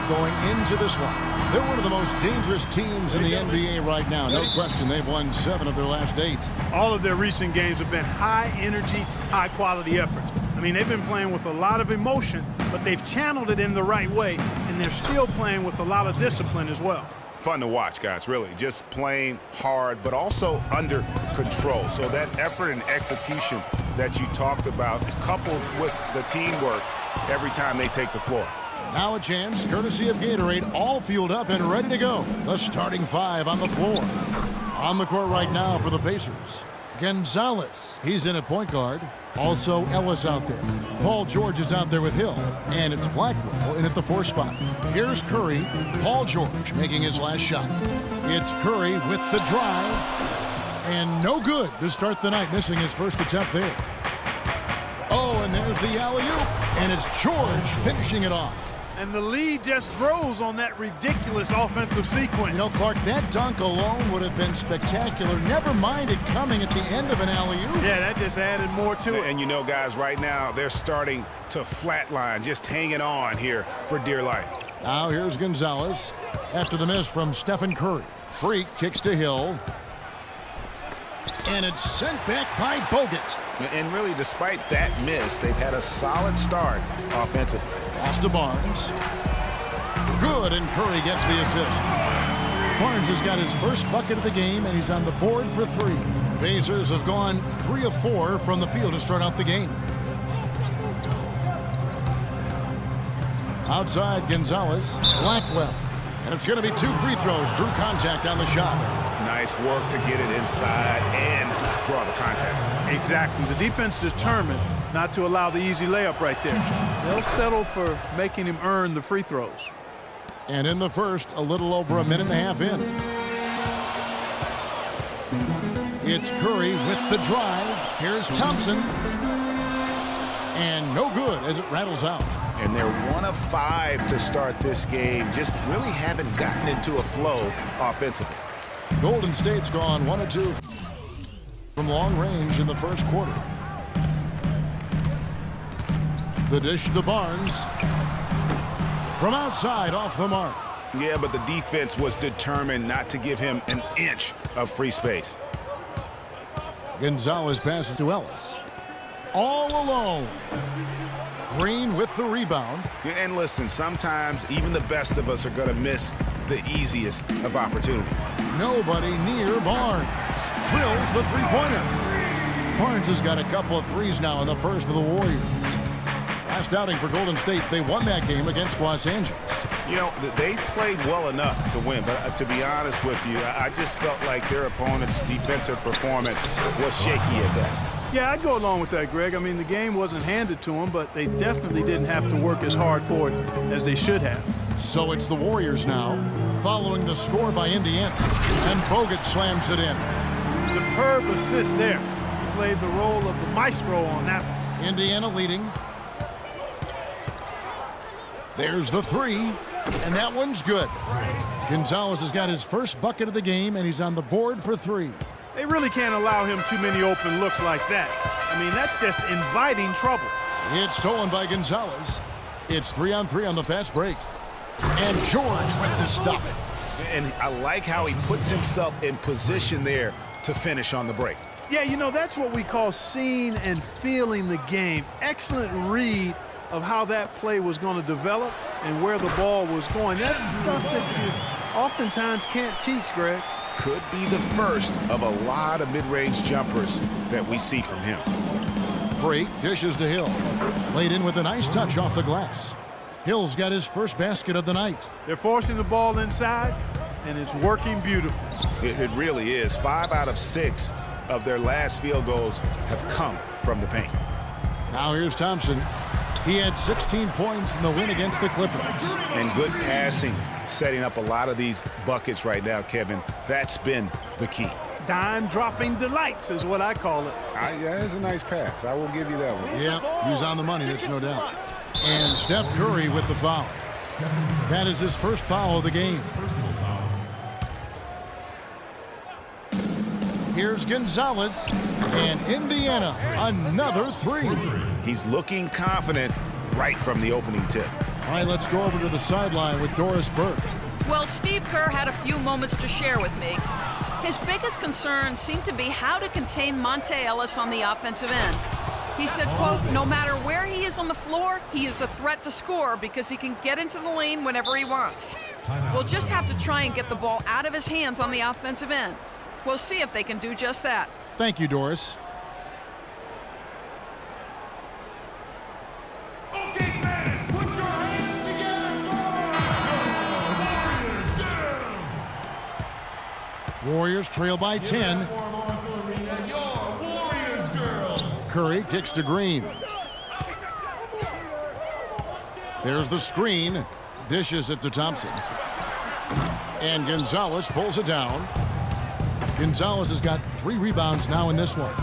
going into this one. They're one of the most dangerous teams in the NBA right now. No question, they've won 7 of their last 8. All of their recent games have been high-energy, high-quality efforts. I mean, they've been playing with a lot of emotion, but they've channeled it in the right way, and they're still playing with a lot of discipline as well. Fun to watch, guys, really. Just playing hard, but also under control. So that effort and execution that you talked about, coupled with the teamwork every time they take the floor. Now a chance, courtesy of Gatorade, all fueled up and ready to go. The starting 5 on the floor. On the court right now for the Pacers. Gonzalez, he's in at point guard. Also Ellis out there. Paul George is out there with Hill. And it's Blackwell in at the 4 spot. Here's Curry. Paul George making his last shot. It's Curry with the drive. And no good to start the night, missing his first attempt there. Oh, and there's the alley-oop. And it's George finishing it off. And the lead just grows on that ridiculous offensive sequence. You know, Clark, that dunk alone would have been spectacular. Never mind it coming at the end of an alley-oop. Yeah, that just added more to it. And you know, guys, right now, they're starting to flatline, just hanging on here for dear life. Now here's Gonzalez after the miss from Stephen Curry. Freak kicks to Hill. And it's sent back by Bogut. And really, despite that miss, they've had a solid start offensively. Pass to Barnes. Good, and Curry gets the assist. Barnes has got his first bucket of the game, and he's on the board for 3. Pacers have gone 3 of 4 from the field to start out the game. Outside, Gonzalez. Blackwell. And it's going to be 2 free throws. Drew contact on the shot. Nice work to get it inside and draw the contact. Exactly. The defense determined not to allow the easy layup right there. They'll settle for making him earn the free throws. And in the first, a little over a minute and a half in. It's Curry with the drive. Here's Thompson. And no good as it rattles out. And they're 1 of 5 to start this game. Just really haven't gotten into a flow offensively. Golden State's gone 1 of 2 from long range in the first quarter. The dish to Barnes. From outside, off the mark. Yeah, but the defense was determined not to give him an inch of free space. Gonzalez passes to Ellis. All alone. Green with the rebound. And listen, sometimes even the best of us are going to miss the easiest of opportunities. Nobody near Barnes. Drills the three-pointer. Barnes has got a couple of threes now in the first of the Warriors. Last outing for Golden State, they won that game against Los Angeles. You know, they played well enough to win, but to be honest with you, I just felt like their opponent's defensive performance was shaky at best. Yeah, I'd go along with that, Greg. I mean, the game wasn't handed to them, but they definitely didn't have to work as hard for it as they should have. So it's the Warriors now, following the score by Indiana. And Bogut slams it in. Superb assist there. He played the role of the maestro on that one. Indiana leading. There's the 3, and that one's good. Gonzalez has got his first bucket of the game, and he's on the board for 3. They really can't allow him too many open looks like that. I mean, that's just inviting trouble. It's stolen by Gonzalez. It's 3-on-3 on the fast break. And George with the stuff. And I like how he puts himself in position there to finish on the break. Yeah, you know, that's what we call seeing and feeling the game. Excellent read of how that play was going to develop and where the ball was going. That's stuff that you oftentimes can't teach, Greg. Could be the first of a lot of mid-range jumpers that we see from him. Freak dishes to Hill. Laid in with a nice touch off the glass. Hill's got his first basket of the night. They're forcing the ball inside, and it's working beautifully. It really is. 5 out of 6 of their last field goals have come from the paint. Now here's Thompson. He had 16 points in the win against the Clippers. And good passing, setting up a lot of these buckets right now, Kevin. That's been the key. Dime-dropping delights is what I call it. Yeah, that's a nice pass. I will give you that one. Yeah, he's on the money, that's no doubt. And Steph Curry with the foul. That is his first foul of the game. Here's Gonzalez, and Indiana, another 3. He's looking confident right from the opening tip. All right, let's go over to the sideline with Doris Burke. Well, Steve Kerr had a few moments to share with me. His biggest concern seemed to be how to contain Monte Ellis on the offensive end. He said, quote, no matter where he is on the floor, he is a threat to score because he can get into the lane whenever he wants. We'll just have to try and get the ball out of his hands on the offensive end. We'll see if they can do just that. Thank you, Doris. Okay, man, put your hands together for Warriors trail by 10. Curry kicks to Green. There's the screen. Dishes it to Thompson. And Gonzalez pulls it down. Gonzalez has got 3 rebounds now in this one.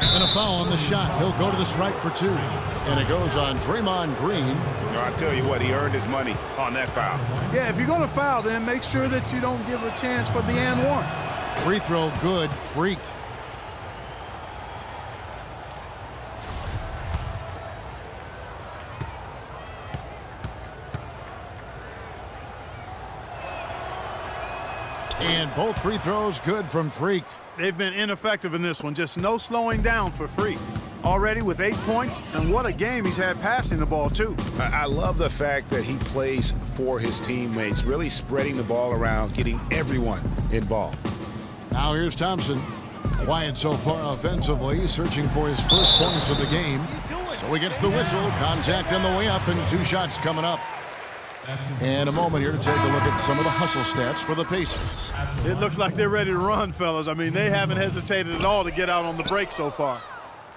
And a foul on the shot. He'll go to the strike for 2. And it goes on Draymond Green. I'll tell you what, he earned his money on that foul. Yeah, if you're going to foul, then make sure that you don't give a chance for the and one. Free throw good. Freak. And both free throws good from Freak. They've been ineffective in this one. Just no slowing down for Freak. Already with 8 points, and what a game he's had passing the ball, too. I love the fact that he plays for his teammates, really spreading the ball around, getting everyone involved. Now here's Thompson. Quiet so far offensively, searching for his first points of the game. So he gets the whistle. Contact on the way up, and 2 shots coming up. And a moment here to take a look at some of the hustle stats for the Pacers. It looks like they're ready to run, fellas. I mean, they haven't hesitated at all to get out on the break so far.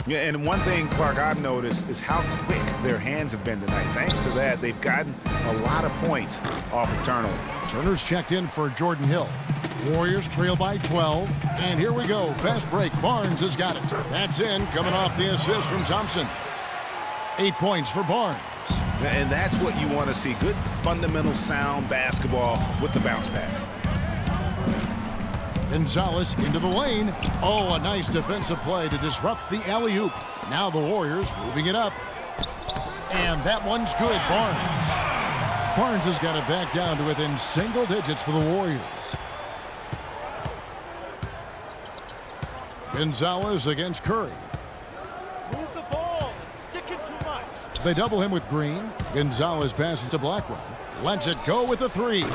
Yeah, and one thing, Clark, I've noticed is how quick their hands have been tonight. Thanks to that, they've gotten a lot of points off of turnover. Turner's checked in for Jordan Hill. Warriors trail by 12. And here we go. Fast break. Barnes has got it. That's in. Coming off the assist from Thompson. 8 points for Barnes. And that's what you want to see. Good, fundamental, sound basketball with the bounce pass. Gonzalez into the lane. Oh, a nice defensive play to disrupt the alley-oop. Now the Warriors moving it up. And that one's good. Barnes has got it back down to within single digits for the Warriors. Gonzalez against Curry. Move the ball and stick it too much. They double him with Green. Gonzalez passes to Blackwell. Lets it go with a 3.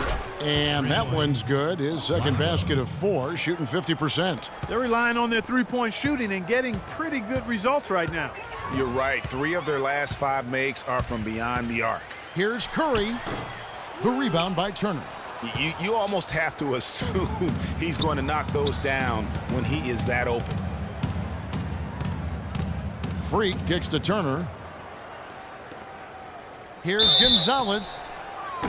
And that one's good. His second basket of 4, shooting 50%. They're relying on their three-point shooting and getting pretty good results right now. You're right. 3 of their last 5 makes are from beyond the arc. Here's Curry. The rebound by Turner. You almost have to assume he's going to knock those down when he is that open. Freak kicks to Turner. Here's Gonzalez.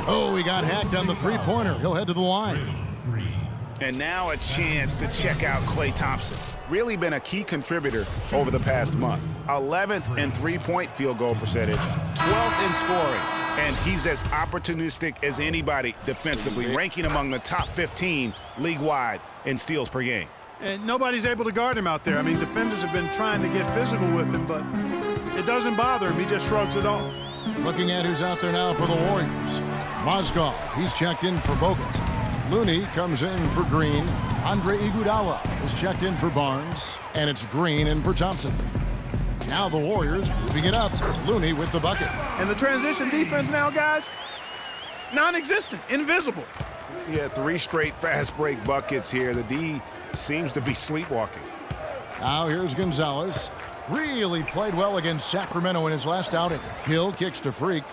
Oh, he got hacked on the three-pointer. He'll head to the line. And now a chance to check out Klay Thompson. Really been a key contributor over the past month. 11th in three-point field goal percentage, 12th in scoring, and he's as opportunistic as anybody defensively, ranking among the top 15 league-wide in steals per game. And nobody's able to guard him out there. I mean, defenders have been trying to get physical with him, but it doesn't bother him. He just shrugs it off. Looking at who's out there now for the Warriors. Mozgov, he's checked in for Bogut. Looney comes in for Green. Andre Iguodala is checked in for Barnes. And it's Green in for Thompson. Now the Warriors moving it up. Looney with the bucket. And the transition defense now, guys, non-existent, invisible. Yeah, 3 straight fast break buckets here. The D seems to be sleepwalking. Now here's Gonzalez. Really played well against Sacramento in his last outing. Hill kicks to Freak.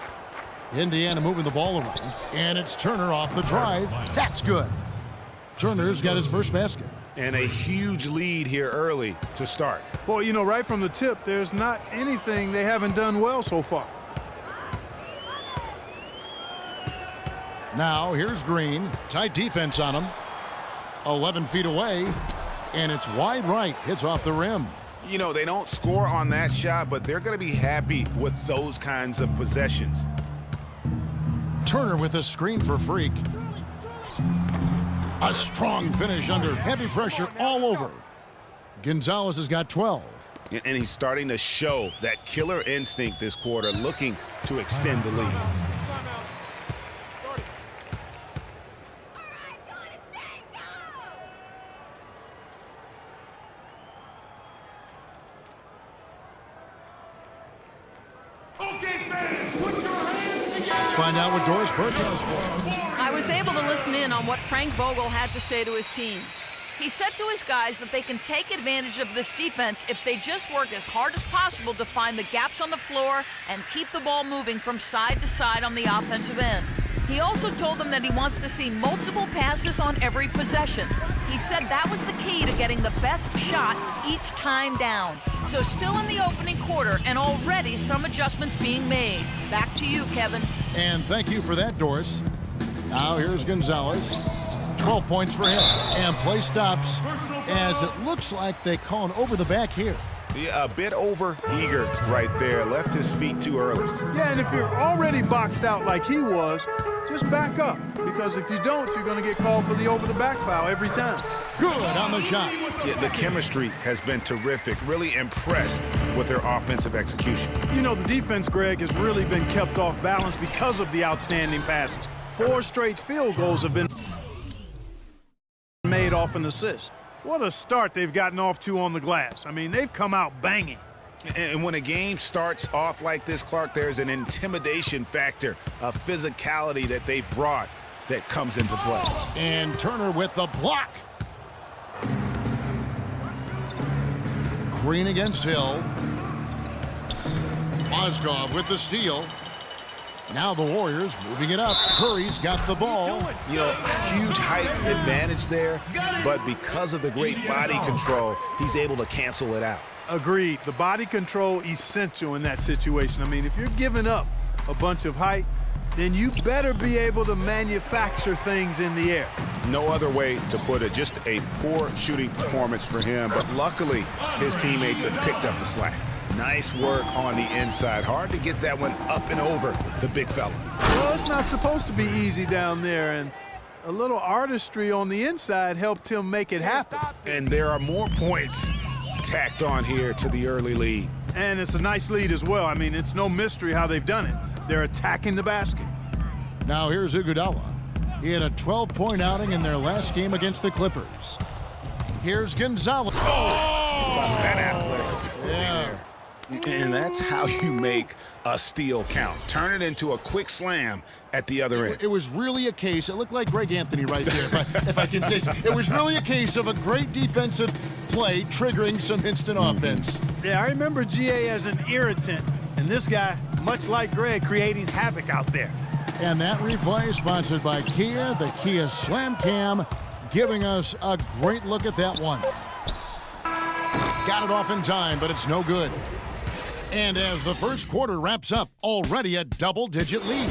Indiana moving the ball around. And it's Turner off the drive. That's good. Turner's got his first basket. And a huge lead here early to start. Boy, you know, right from the tip, there's not anything they haven't done well so far. Now here's Green. Tight defense on him. 11 feet away. And it's wide right. Hits off the rim. You know, they don't score on that shot, but they're going to be happy with those kinds of possessions. Turner with a screen for Freak. A strong finish under heavy pressure all over. Gonzalez has got 12. And he's starting to show that killer instinct this quarter, looking to extend the lead. find out what Doris Burke has for us. I was able to listen in on what Frank Vogel had to say to his team. He said to his guys that they can take advantage of this defense if they just work as hard as possible to find the gaps on the floor and keep the ball moving from side to side on the offensive end. He also told them that he wants to see multiple passes on every possession. He said that was the key to getting the best shot each time down. So still in the opening quarter and already some adjustments being made. Back to you, Kevin. And thank you for that, Doris. Now here's Gonzalez. 12 points for him. And play stops as it looks like they call an over the back here. Yeah, a bit over eager right there. Left his feet too early. Yeah, and if you're already boxed out like he was, just back up. Because if you don't, you're going to get called for the over-the-back foul every time. Good on the shot. Yeah, the chemistry has been terrific. Really impressed with their offensive execution. You know, the defense, Greg, has really been kept off balance because of the outstanding passes. 4 straight field goals have been made off an assist. What a start they've gotten off to on the glass. I mean, they've come out banging. And when a game starts off like this, Clark, there's an intimidation factor, a physicality that they've brought that comes into play. And Turner with the block. Green against Hill. Mozgov with the steal. Now the Warriors moving it up. Curry's got the ball. You know, huge height advantage there, but because of the great body control, he's able to cancel it out. Agreed. The body control essential in that situation. I mean, if you're giving up a bunch of height, then you better be able to manufacture things in the air. No other way to put it. Just a poor shooting performance for him, but luckily his teammates have picked up the slack. Nice work on the inside. Hard to get that one up and over the big fella. Well, it's not supposed to be easy down there, and a little artistry on the inside helped him make it happen. And there are more points tacked on here to the early lead. And it's a nice lead as well. I mean, it's no mystery how they've done it. They're attacking the basket. Now here's Iguodala. He had a 12-point outing in their last game against the Clippers. Here's Gonzalez. That athletic. Yeah. And that's how you make a steal count. Turn it into a quick slam at the other end. It was really a case, it looked like Greg Anthony right there, if I can say so. It was really a case of a great defensive play triggering some instant offense. Yeah, I remember GA as an irritant, and this guy, much like Greg, creating havoc out there. And that replay sponsored by Kia, the Kia Slam Cam, giving us a great look at that one. Got it off in time, but it's no good. And as the first quarter wraps up, already a double-digit lead.